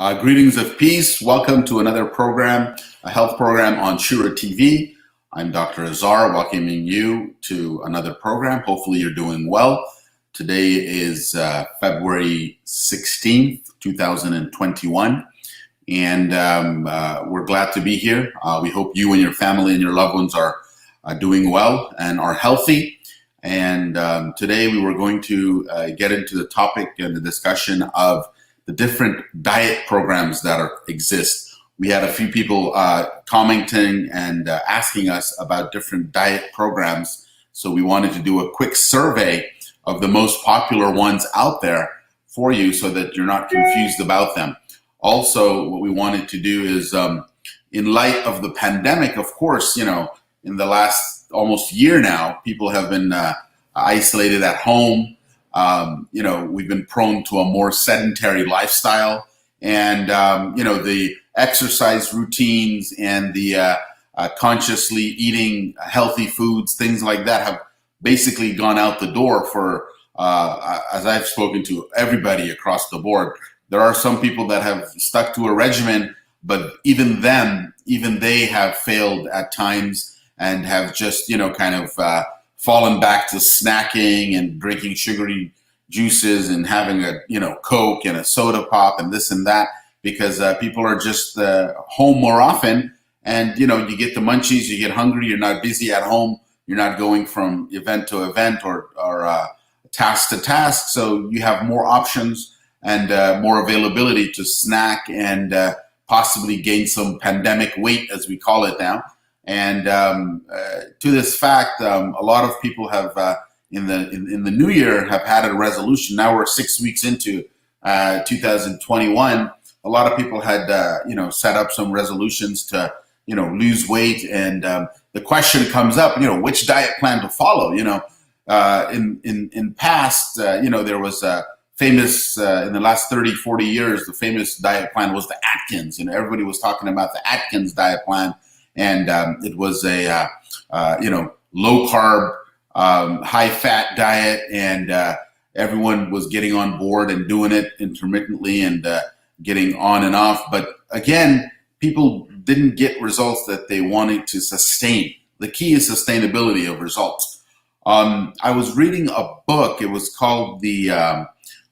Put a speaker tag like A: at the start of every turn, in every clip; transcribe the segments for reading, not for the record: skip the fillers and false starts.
A: Greetings of peace. Welcome to another program, a health program on ShuraTV. I'm Dr. Azar, welcoming you to another program. Hopefully you're doing well. Today is February 16th, 2021, and we're glad to be here. We hope you and your family and your loved ones are doing well and are healthy. And today we were going to get into the topic and the discussion of the different diet programs that exist. We had a few people commenting and asking us about different diet programs. So we wanted to do a quick survey of the most popular ones out there for you so that you're not confused about them. Also, what we wanted to do is, in light of the pandemic, of course, in the last almost year now, people have been isolated at home. We've been prone to a more sedentary lifestyle, and the exercise routines and the consciously eating healthy foods, things like that, have basically gone out the door for, as I've spoken to everybody across the board. There are some people that have stuck to a regimen, but even they have failed at times and have just, fallen back to snacking and drinking sugary juices and having a Coke and a soda pop and this and that, because people are just home more often, and you get the munchies, you get hungry, you're not busy at home, you're not going from event to event or task to task, so you have more options and more availability to snack and possibly gain some pandemic weight, as we call it now. And to this fact, a lot of people have in the new year have had a resolution. Now we're 6 weeks into 2021. A lot of people had set up some resolutions to lose weight, and the question comes up, which diet plan to follow. In past, there was a famous in the last 30-40 years, the famous diet plan was the Atkins. Everybody was talking about the Atkins diet plan. And it was a low carb, high fat diet, and everyone was getting on board and doing it intermittently and getting on and off. But again, people didn't get results that they wanted to sustain. The key is sustainability of results. I was reading a book. It was called the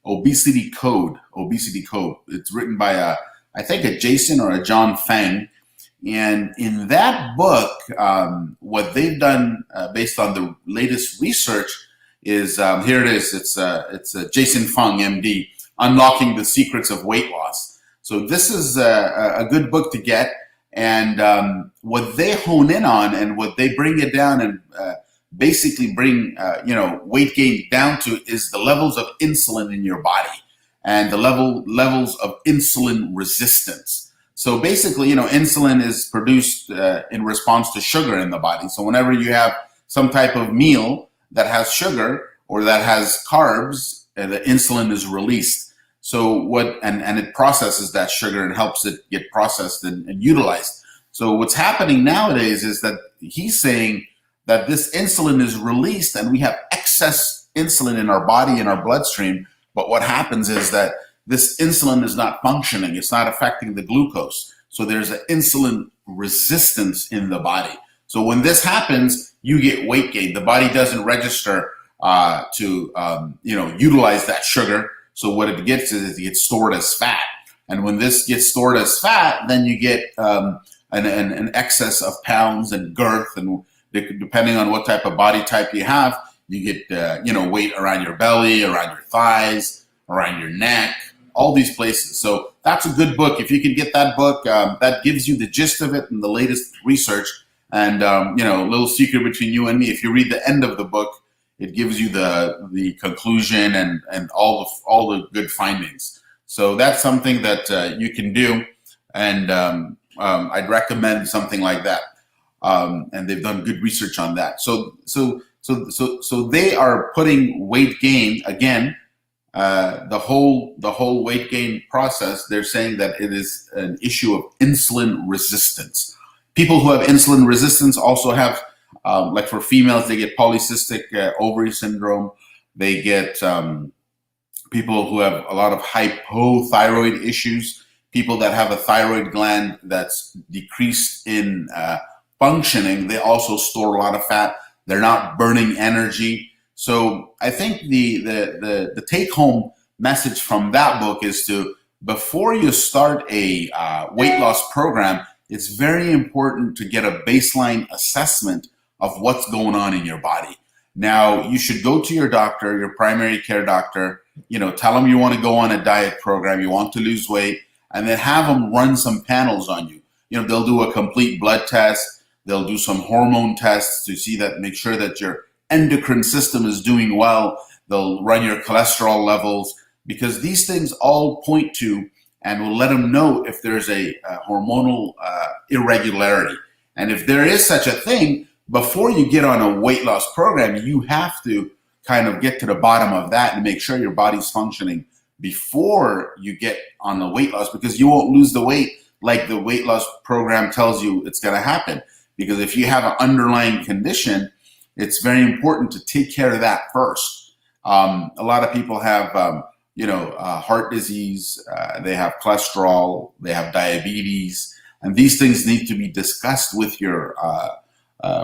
A: Obesity Code. It's written by I think a Jason or a John Feng. And in that book, what they've done based on the latest research is, here it is, it's Jason Fung, MD, Unlocking the Secrets of Weight Loss. So this is a good book to get. And what they hone in on and what they bring it down and basically bring weight gain down to is the levels of insulin in your body and the levels of insulin resistance. So basically, insulin is produced in response to sugar in the body. So whenever you have some type of meal that has sugar or that has carbs, the insulin is released. So and it processes that sugar and helps it get processed and utilized. So what's happening nowadays is that he's saying that this insulin is released and we have excess insulin in our body, in our bloodstream. But what happens is that this insulin is not functioning. It's not affecting the glucose. So there's an insulin resistance in the body. So when this happens, you get weight gain. The body doesn't register to utilize that sugar. So what it gets is it gets stored as fat. And when this gets stored as fat, then you get an excess of pounds and girth. And depending on what type of body type you have, you get weight around your belly, around your thighs, around your neck, all these places. So that's a good book. If you can get that book, that gives you the gist of it and the latest research. And a little secret between you and me: if you read the end of the book, it gives you the conclusion and all the good findings. So that's something that you can do, and I'd recommend something like that. And they've done good research on that. So they are putting weight gain again. The whole weight gain process, they're saying that it is an issue of insulin resistance. People who have insulin resistance also have, like for females, they get polycystic ovary syndrome. They get people who have a lot of hypothyroid issues. People that have a thyroid gland that's decreased in functioning, they also store a lot of fat. They're not burning energy. So I think the take home message from that book is to, before you start a weight loss program, it's very important to get a baseline assessment of what's going on in your body. Now, you should go to your doctor, your primary care doctor, tell them you want to go on a diet program, you want to lose weight, and then have them run some panels on you. They'll do a complete blood test. They'll do some hormone tests to see that, make sure that your endocrine system is doing well. They'll run your cholesterol levels, because these things all point to and will let them know if there's a hormonal irregularity. And if there is such a thing, before you get on a weight loss program, you have to kind of get to the bottom of that and make sure your body's functioning before you get on the weight loss, because you won't lose the weight like the weight loss program tells you it's going to happen. Because if you have an underlying condition, it's very important to take care of that first. A lot of people have, heart disease, they have cholesterol, they have diabetes, and these things need to be discussed with your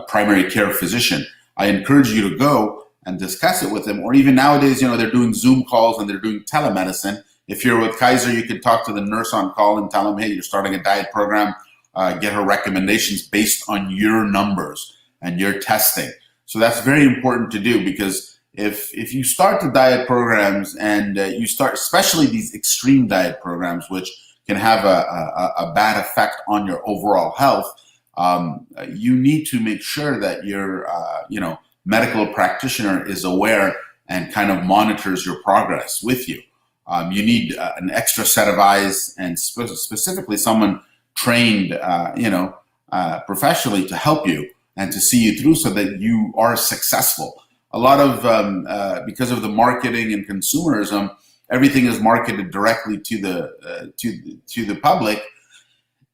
A: primary care physician. I encourage you to go and discuss it with them, or even nowadays, they're doing Zoom calls and they're doing telemedicine. If you're with Kaiser, you can talk to the nurse on call and tell them, hey, you're starting a diet program, get her recommendations based on your numbers and your testing. So that's very important to do, because if you start the diet programs and you start, especially these extreme diet programs, which can have a bad effect on your overall health, you need to make sure that your medical practitioner is aware and kind of monitors your progress with you. You need an extra set of eyes, and specifically someone trained professionally to help you and to see you through so that you are successful. A lot of because of the marketing and consumerism, everything is marketed directly to the public,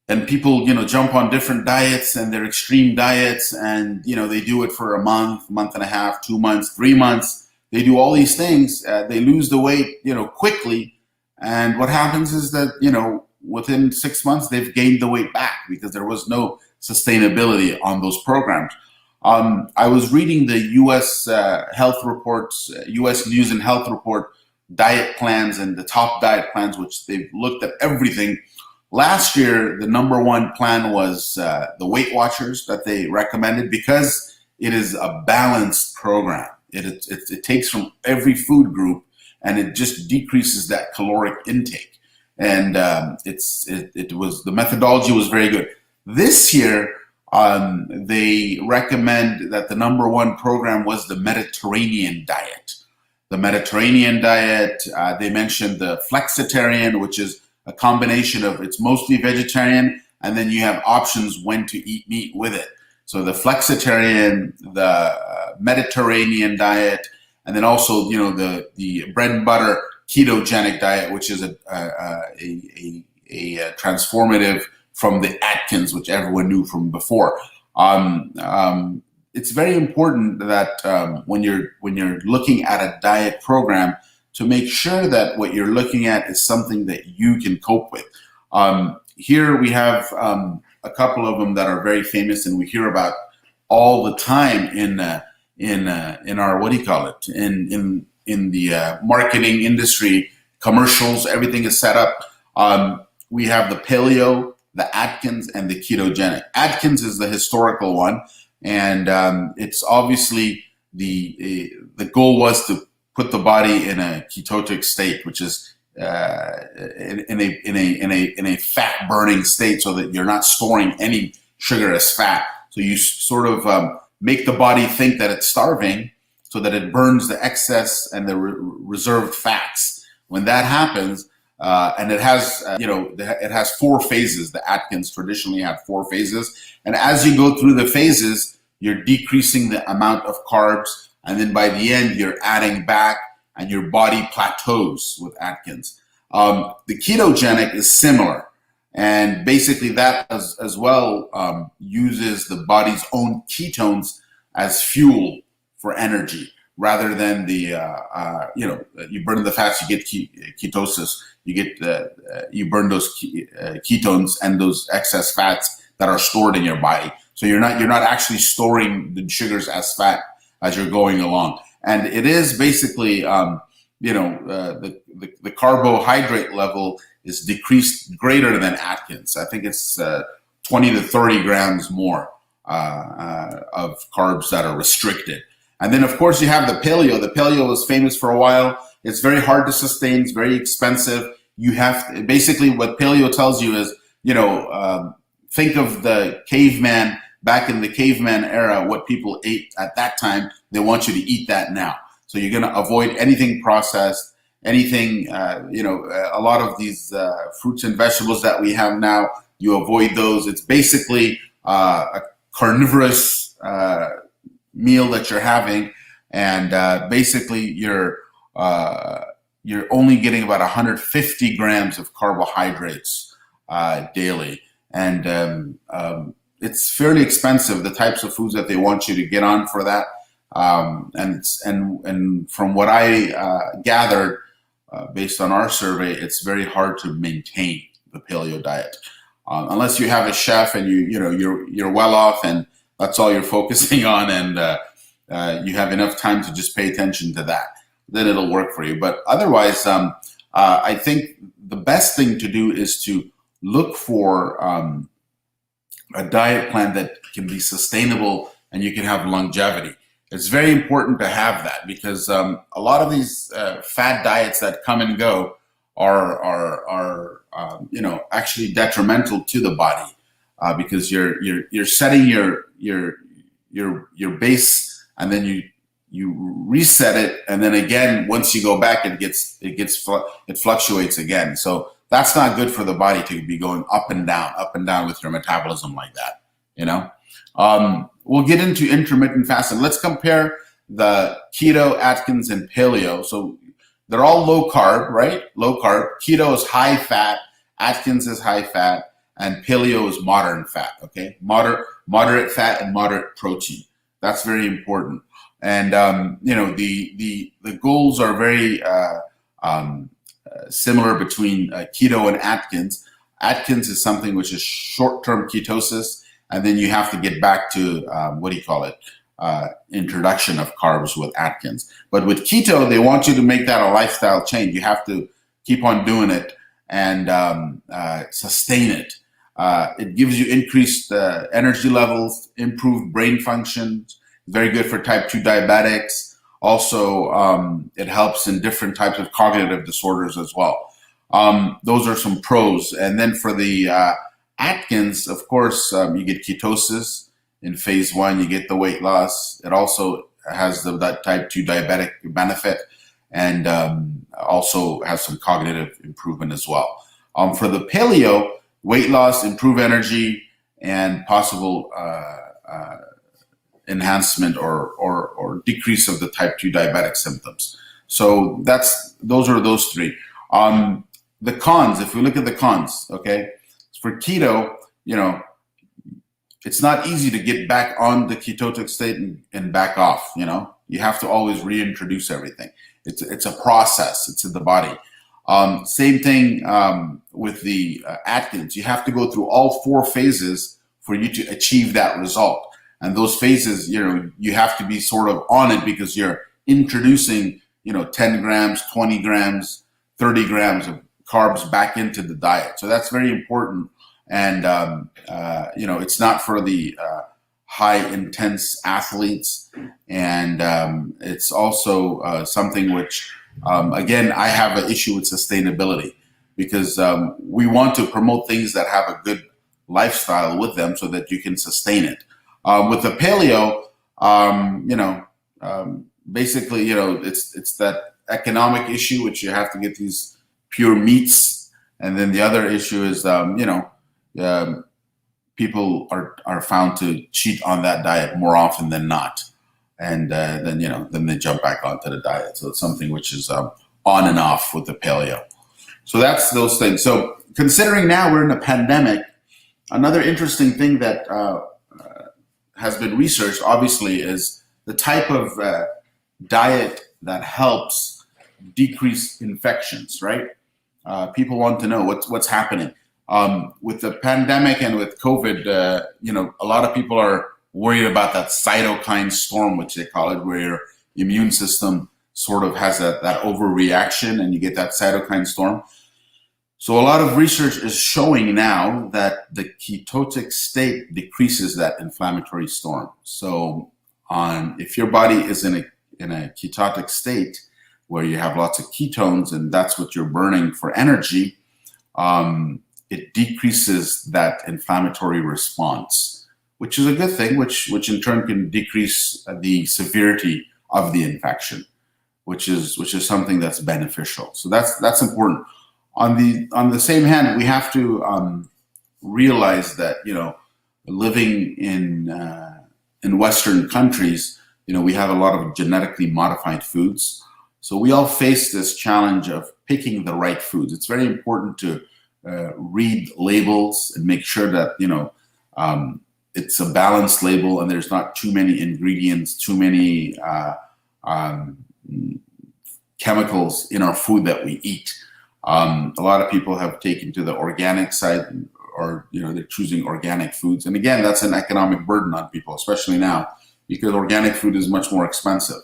A: and people jump on different diets, and they're extreme diets, and they do it for a month and a half, 2 months, 3 months. They do all these things. They lose the weight quickly, and what happens is that within 6 months they've gained the weight back because there was no sustainability on those programs. I was reading the U.S. health reports, U.S. News and Health Report diet plans, and the top diet plans, which they've looked at everything. Last year, the number one plan was the Weight Watchers that they recommended, because it is a balanced program. It takes from every food group, and it just decreases that caloric intake. And the methodology was very good. This year, they recommend that the number one program was the Mediterranean diet. The Mediterranean diet, they mentioned the flexitarian, which is a combination of, it's mostly vegetarian, and then you have options when to eat meat with it. So the flexitarian, the Mediterranean diet, and then also the bread and butter ketogenic diet, which is a transformative from the Atkins, which everyone knew from before. It's very important that when you're looking at a diet program, to make sure that what you're looking at is something that you can cope with. Here we have a couple of them that are very famous, and we hear about all the time in our, what do you call it, in the marketing industry, commercials. Everything is set up. We have the paleo, the Atkins, and the ketogenic. Atkins is the historical one, and it's obviously the goal was to put the body in a ketotic state, which is in a fat burning state, so that you're not storing any sugar as fat. So you sort of make the body think that it's starving, so that it burns the excess and the reserved fats. When that happens, and it has it has 4 phases. The Atkins traditionally had 4 phases, and as you go through the phases, you're decreasing the amount of carbs, and then by the end, you're adding back, and your body plateaus with Atkins. The ketogenic is similar, and basically that as well uses the body's own ketones as fuel for energy. rather than the you burn the fats, you get ketosis, you burn those ketones and those excess fats that are stored in your body. So you're not actually storing the sugars as fat as you're going along. And it is basically the carbohydrate level is decreased greater than Atkins. I think it's 20 to 30 grams more of carbs that are restricted. And then, of course, you have the paleo. The paleo was famous for a while. It's very hard to sustain. It's very expensive. You have to, basically what paleo tells you is, think of the caveman back in the caveman era, what people ate at that time. They want you to eat that now. So you're going to avoid anything processed, anything, a lot of these fruits and vegetables that we have now, you avoid those. It's basically a carnivorous meal that you're having, and basically you're only getting about 150 grams of carbohydrates daily, and it's fairly expensive, the types of foods that they want you to get on for that. And from what I gathered, based on our survey, it's very hard to maintain the paleo diet unless you have a chef and you're well off and that's all you're focusing on, and you have enough time to just pay attention to that. Then it'll work for you. But otherwise, I think the best thing to do is to look for a diet plan that can be sustainable and you can have longevity. It's very important to have that, because a lot of these fad diets that come and go are actually detrimental to the body, because you're setting your base, and then you reset it, and then again once you go back it fluctuates again. So that's not good for the body to be going up and down with your metabolism like that. We'll get into intermittent fasting. Let's compare the keto, Atkins, and paleo. So they're all low carb, right? Low carb. Keto is high fat. Atkins is high fat, and paleo is moderate fat. Okay, moderate fat and moderate protein. That's very important. And the goals are very similar between keto and Atkins. Atkins is something which is short-term ketosis, and then you have to get back to introduction of carbs with Atkins. But with keto, they want you to make that a lifestyle change. You have to keep on doing it and sustain it. It gives you increased energy levels, improved brain functions, very good for type 2 diabetics. Also, it helps in different types of cognitive disorders as well. Those are some pros. And then for the Atkins, of course, you get ketosis in phase 1, you get the weight loss. It also has that type 2 diabetic benefit, and also has some cognitive improvement as well. For the paleo, weight loss, improved energy, and possible enhancement or decrease of the type 2 diabetic symptoms. So those are those three. The cons, if we look at the cons, okay, for keto, it's not easy to get back on the ketotic state and back off. You have to always reintroduce everything. It's a process. It's in the body. Same thing with the Atkins. You have to go through all 4 phases for you to achieve that result. And those phases, you have to be sort of on it, because you're introducing, 10 grams, 20 grams, 30 grams of carbs back into the diet. So that's very important. And, it's not for the high intense athletes. And it's also something which, again, I have an issue with sustainability, because we want to promote things that have a good lifestyle with them so that you can sustain it. With the paleo, basically, it's that economic issue, which you have to get these pure meats. And then the other issue is, people are found to cheat on that diet more often than not. And then they jump back onto the diet. So it's something which is on and off with the paleo. So that's those things. So considering now we're in a pandemic, another interesting thing that has been researched, obviously, is the type of diet that helps decrease infections, right? People want to know what's happening with the pandemic and with COVID. A lot of people are worried about that cytokine storm, which they call it, where your immune system sort of has that overreaction, and you get that cytokine storm. So a lot of research is showing now that the ketotic state decreases that inflammatory storm. So if your body is in a ketotic state where you have lots of ketones and that's what you're burning for energy, it decreases that inflammatory response, which is a good thing, which in turn can decrease the severity of the infection, which is something that's beneficial. So that's important. On the same hand, we have to realize that living in Western countries, we have a lot of genetically modified foods. So we all face this challenge of picking the right foods. It's very important to read labels and make sure that it's a balanced label and there's not too many ingredients, too many chemicals in our food that we eat. A lot of people have taken to the organic side, or they're choosing organic foods, and again, that's an economic burden on people, especially now, because organic food is much more expensive,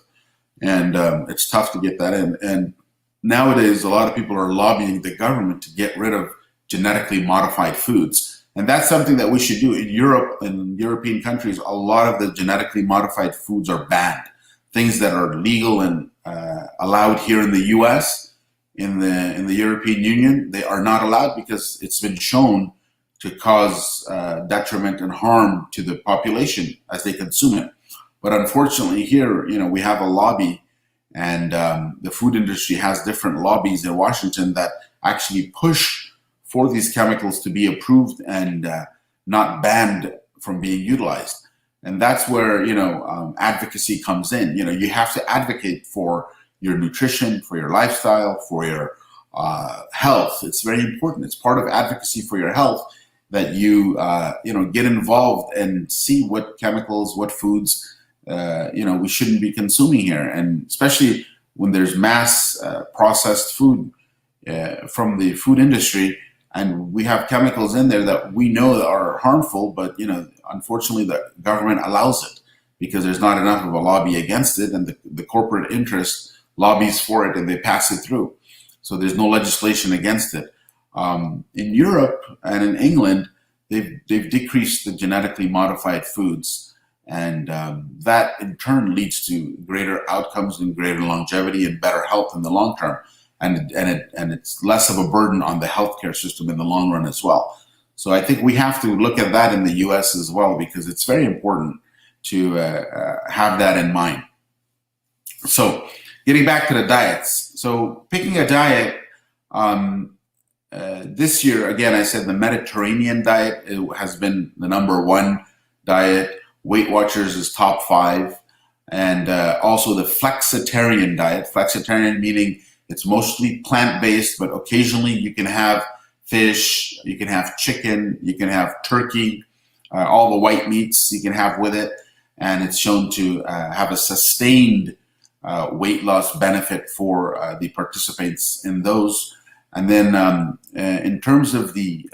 A: and it's tough to get that in. And nowadays, a lot of people are lobbying the government to get rid of genetically modified foods, and that's something that we should do. In Europe, in European countries, a lot of the genetically modified foods are banned. Things that are legal and allowed here in the U.S., in the European Union, they are not allowed because it's been shown to cause detriment and harm to the population as they consume it. But unfortunately here, we have a lobby, and the food industry has different lobbies in Washington that actually push for these chemicals to be approved and not banned from being utilized. And that's where, advocacy comes in. You have to advocate for your nutrition, for your lifestyle, for your health. It's very important. It's part of advocacy for your health that you get involved and see what chemicals, what foods we shouldn't be consuming here, and especially when there's mass processed food from the food industry, and we have chemicals in there that we know are harmful, but unfortunately the government allows it because there's not enough of a lobby against it, and the corporate interest lobbies for it and they pass it through. So there's no legislation against it. In Europe and in England, they've decreased the genetically modified foods, and that in turn leads to greater outcomes and greater longevity and better health in the long term. And it's less of a burden on the healthcare system in the long run as well. So I think we have to look at that in the US as well, because it's very important to have that in mind. So getting back to the diets. So picking a diet, this year, again, I said the Mediterranean diet has been the #1 diet. Weight Watchers is top 5. And also the flexitarian diet. Flexitarian meaning it's mostly plant-based, but occasionally you can have fish, you can have chicken, you can have turkey, all the white meats you can have with it. And it's shown to have a sustained weight loss benefit for the participants in those. And then in terms of the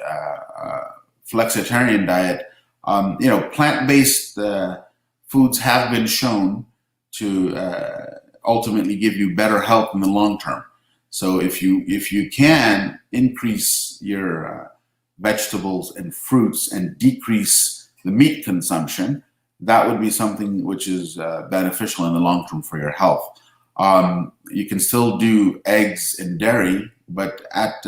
A: flexitarian diet, plant-based foods have been shown to ultimately give you better health in the long term. So if you can increase your vegetables and fruits and decrease the meat consumption, that would be something which is beneficial in the long term for your health. You can still do eggs and dairy, but at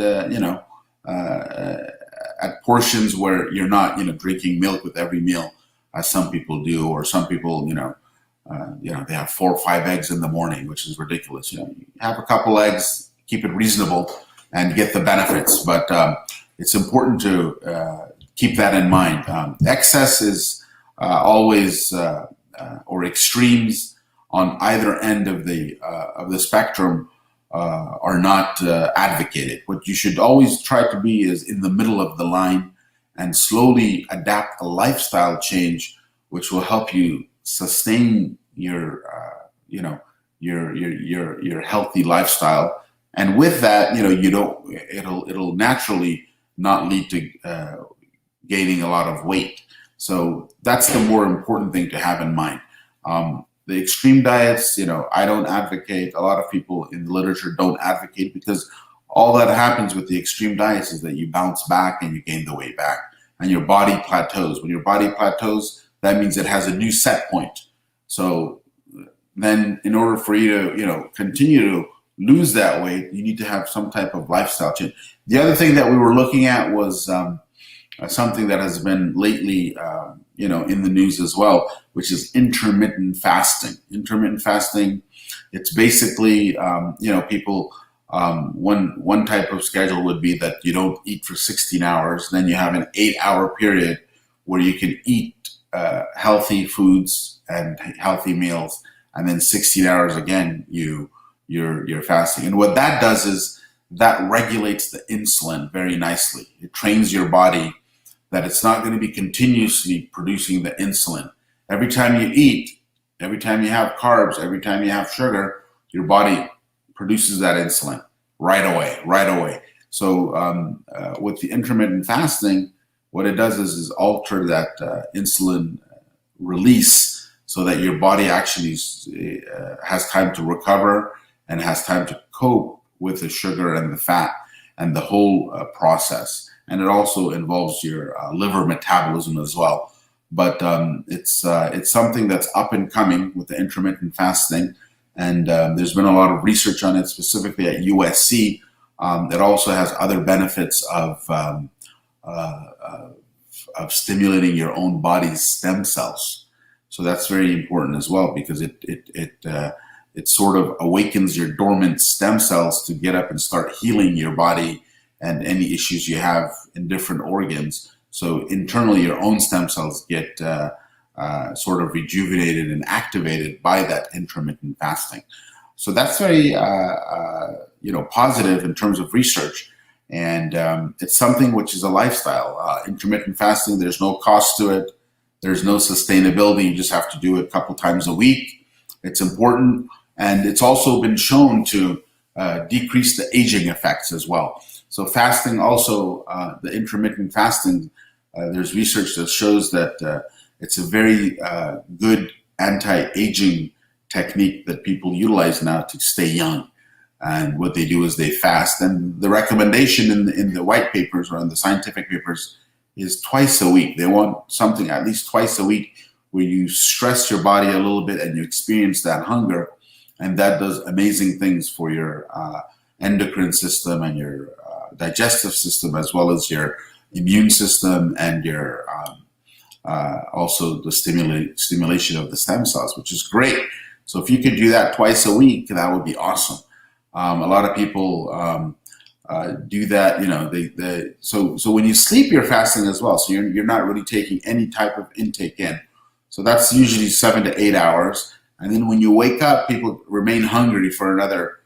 A: portions where you're not drinking milk with every meal, as some people do, or some people they have 4 or 5 eggs in the morning, which is ridiculous. You have a couple eggs, keep it reasonable, and get the benefits. But it's important to keep that in mind. Excess is always, or extremes on either end of the spectrum are not advocated. What you should always try to be is in the middle of the line and slowly adapt a lifestyle change, which will help you sustain your your healthy lifestyle. And with that, it'll naturally not lead to gaining a lot of weight. So that's the more important thing to have in mind. The extreme diets, I don't advocate. A lot of people in the literature don't advocate, because all that happens with the extreme diets is that you bounce back and you gain the weight back, and your body plateaus. When your body plateaus, that means it has a new set point. So then in order for you to, continue to lose that weight, you need to have some type of lifestyle change. The other thing that we were looking at was something that has been lately, in the news as well, which is intermittent fasting. Intermittent fasting, it's basically, people, one type of schedule would be that you don't eat for 16 hours. Then you have an 8-hour period where you can eat healthy foods and healthy meals. And then 16 hours again, you're fasting. And what that does is that regulates the insulin very nicely. It trains your body that it's not going to be continuously producing the insulin. Every time you eat, every time you have carbs, every time you have sugar, your body produces that insulin right away. So with the intermittent fasting, what it does is alter that insulin release, so that your body actually has time to recover and has time to cope with the sugar and the fat and the whole process. And it also involves your liver metabolism as well. But it's something that's up and coming with the intermittent fasting. And there's been a lot of research on it, specifically at USC. It also has other benefits of stimulating your own body's stem cells. So that's very important as well, because it sort of awakens your dormant stem cells to get up and start healing your body and any issues you have in different organs. So internally, your own stem cells get sort of rejuvenated and activated by that intermittent fasting. So that's very positive in terms of research, and it's something which is a lifestyle. Intermittent fasting, there's no cost to it. There's no sustainability. You just have to do it a couple times a week. It's important, and it's also been shown to decrease the aging effects as well. So fasting also, the intermittent fasting, there's research that shows that it's a very good anti-aging technique that people utilize now to stay young. And what they do is they fast. And the recommendation in the white papers or in the scientific papers is twice a week. They want something at least twice a week where you stress your body a little bit and you experience that hunger. And that does amazing things for your endocrine system and your digestive system, as well as your immune system and your also the stimulation of the stem cells, which is great. So if you could do that twice a week, that would be awesome. A lot of people do that. So when you sleep, you're fasting as well. So you're not really taking any type of intake in. So that's usually 7 to 8 hours. And then when you wake up, people remain hungry for another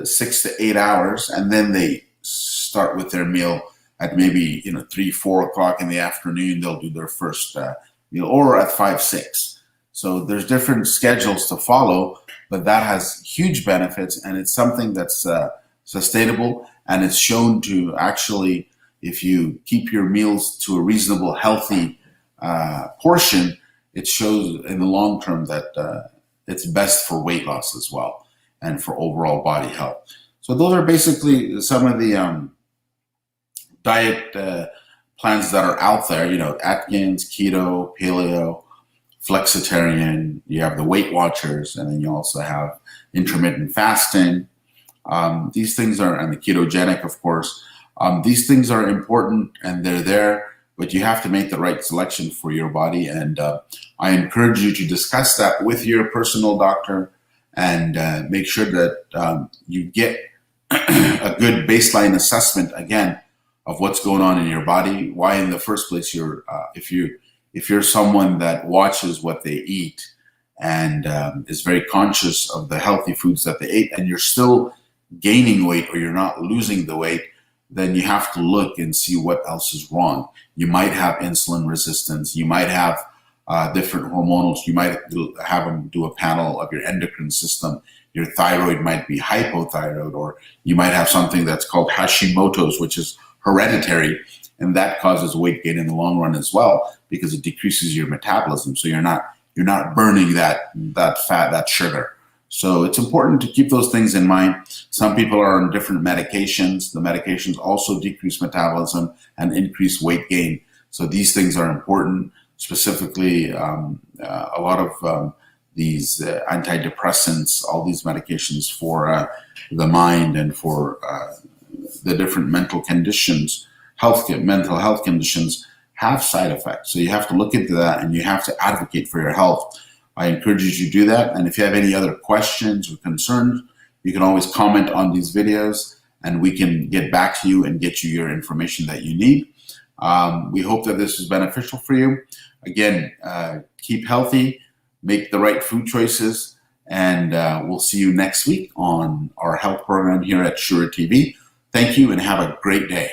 A: 6 to 8 hours, and then they start with their meal at maybe 3, 4 o'clock in the afternoon. They'll do their first meal, or at 5, 6. So there's different schedules to follow, but that has huge benefits, and it's something that's sustainable, and it's shown to actually, if you keep your meals to a reasonable, healthy portion, it shows in the long term that it's best for weight loss as well, and for overall body health. So those are basically some of the diet plans that are out there. Atkins, keto, paleo, flexitarian. You have the Weight Watchers, and then you also have intermittent fasting. These things are, and the ketogenic, of course. These things are important, and they're there, but you have to make the right selection for your body. And I encourage you to discuss that with your personal doctor, and make sure that you get a good baseline assessment, again, of what's going on in your body. Why in the first place if you're someone that watches what they eat and is very conscious of the healthy foods that they ate, and you're still gaining weight or you're not losing the weight, then you have to look and see what else is wrong. You might have insulin resistance. You might have different hormonals. You might have them do a panel of your endocrine system. Your thyroid might be hypothyroid, or you might have something that's called Hashimoto's, which is hereditary, and that causes weight gain in the long run as well, because it decreases your metabolism. So you're not burning that fat, that sugar. So it's important to keep those things in mind. Some people are on different medications. The medications also decrease metabolism and increase weight gain. So these things are important. Specifically, a lot of these antidepressants, all these medications for the mind and for the different mental conditions, mental health conditions, have side effects. So you have to look into that, and you have to advocate for your health. I encourage you to do that. And if you have any other questions or concerns, you can always comment on these videos, and we can get back to you and get you your information that you need. We hope that this is beneficial for you. Again, keep healthy, make the right food choices, and we'll see you next week on our health program here at ShuraTV. Thank you, and have a great day.